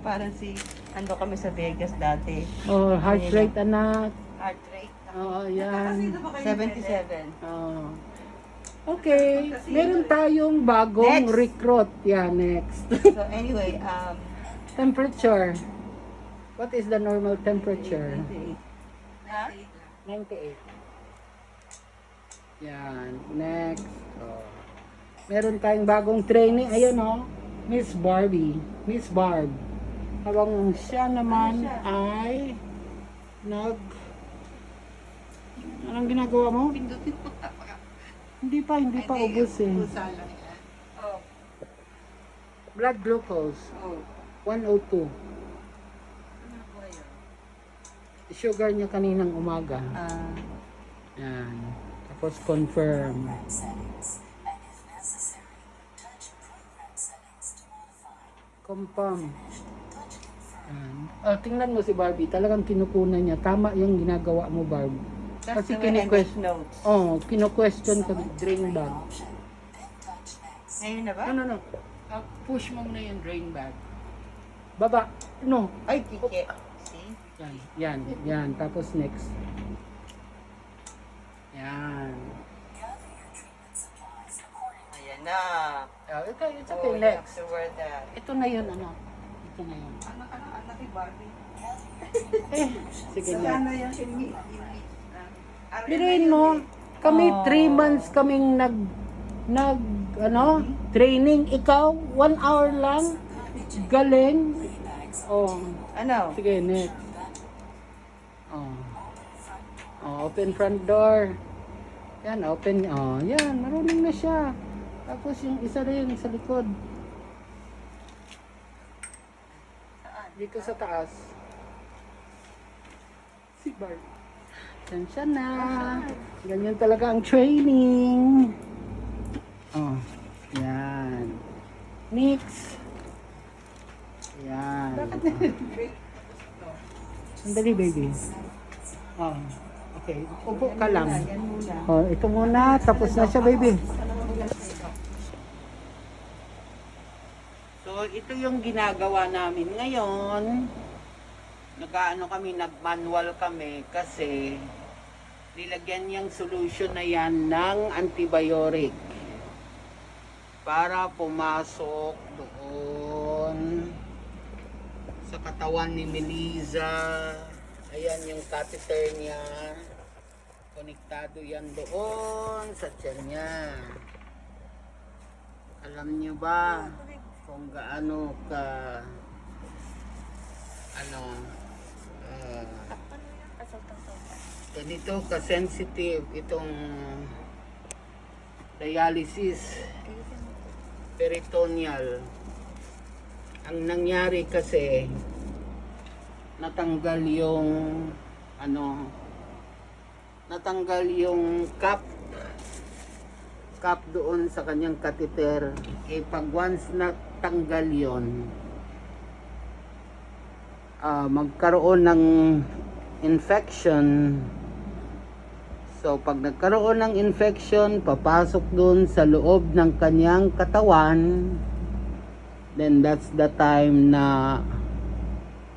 parang ando kami sa Vegas dati. Oh, heart rate, anak. Heart rate. Oo, yan. 77. Oh. Okay, meron tayong bagong Next. recruit. Yeah, next. So anyway, Temperature. What is the normal temperature? 28. Ha? 98. Yan, next. Oh. Meron tayong bagong training. Ayun oh, Miss Barbie. Miss Barb. Habang siya naman ay anong ginagawa mo? Pindutin mo. Hindi pa ubos eh. Pusala yan. Oh. Blood glucose, Oh. 102. Ano po yun? Sugar niya kaninang umaga. Yan. Tapos confirm. Confirm. Yan. Tingnan mo si Barbie. Talagang kinukunan niya. Tama yung ginagawa mo, Barbie. Kasi kinu-question. Notes. Oh, kinu-question ka drain bag. Ngayon na ba? No. Push mo muna yung drain bag. Baba. No. Ay, kiki. See? Yan. Tapos next. Yan. Ayan na. Okay, it's Oh, okay. you Next. have to wear that. Ito na yun, ano? Ito na yun. Anak ni Barbie. Sige Saan na. na yan? Biruin mo, kami 3 months kaming training. Ikaw, 1 hour lang. Galing. Oh, Ano? sige, next. Open front door. Yan, open. Yan, marunong na siya. Tapos yung isa rin sa likod. Dito sa taas. Si Bart. Yan siya na. Ganyan talaga ang training. Yan. Next. Yan. Sandali, baby. Okay. Upo ka lang. Yan muna. Ito muna. Tapos na siya, baby. So, ito yung ginagawa namin ngayon. Nag-manual kami kasi nilagyan niyang solution na yan ng antibiotic para pumasok doon sa katawan ni Melissa. Ayan yung catheter niya. Konektado yan doon sa tiyan niya. Alam niyo ba kung gaano ka ganito ka-sensitive itong dialysis peritoneal. Ang nangyari kasi natanggal yung cap doon sa kanyang catheter. Pag once natanggal yon, magkaroon ng infection. So pag nagkaroon ng infection, papasok doon sa loob ng kanyang katawan, then that's the time na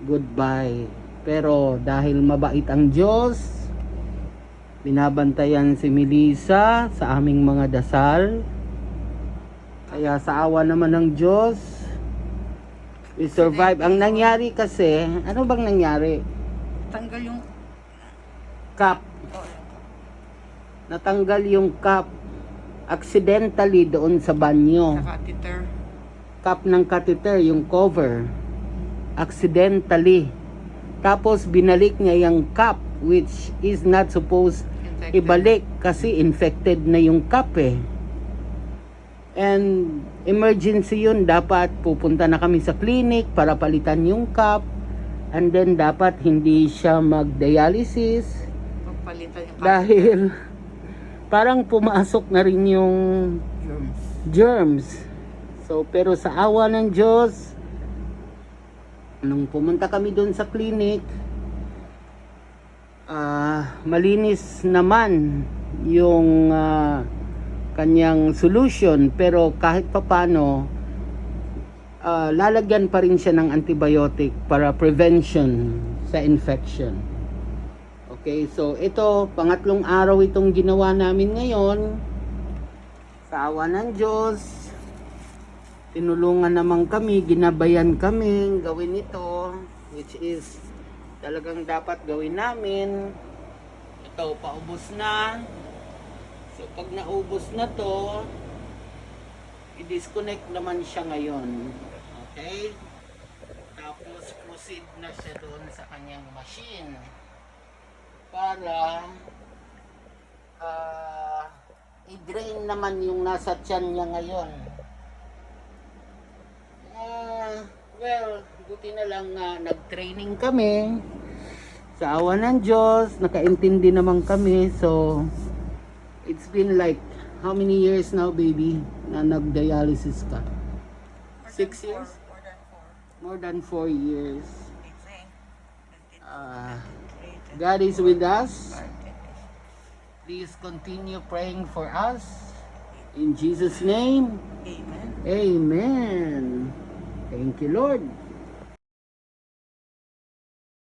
goodbye. Pero dahil mabait ang Diyos, binabantayan si Melissa sa aming mga dasal. Kaya sa awa naman ng Diyos, we survive. Ang nangyari kasi, ano bang nangyari? Tanggal yung Cap. Natanggal yung cap accidentally doon sa banyo. catheter. Cap ng catheter, yung cover. Accidentally. Tapos binalik niya yung cap, which is not supposed ibalik kasi infected na yung cap eh. And emergency yun, dapat pupunta na kami sa clinic para palitan yung cap, and then dapat hindi siya mag-dialysis Pagpalitan yung dahil parang pumasok na rin yung germs. So pero sa awa ng Diyos, nung pumunta kami doon sa clinic, malinis naman yung kanyang solution, pero kahit papano lalagyan pa rin siya ng antibiotic para prevention sa infection. Okay, so ito, pangatlong araw itong ginawa namin ngayon. Sa awa ng Diyos, tinulungan naman kami, ginabayan kami gawin ito, which is talagang dapat gawin namin. Ito, paubos na. So, pag naubos na to, i-disconnect naman siya ngayon. Okay? Tapos, proceed na siya doon sa kanyang machine para i-drain naman yung nasa tiyan niya ngayon. Well, buti na lang nag-training kami. Sa awa ng Diyos, nakaintindi naman kami. So, it's been like, how many years now, baby, na nag-dialysis ka? 6 years? More than 4 years. God is with us. Please continue praying for us. In Jesus' name. Amen. Amen. Thank you, Lord.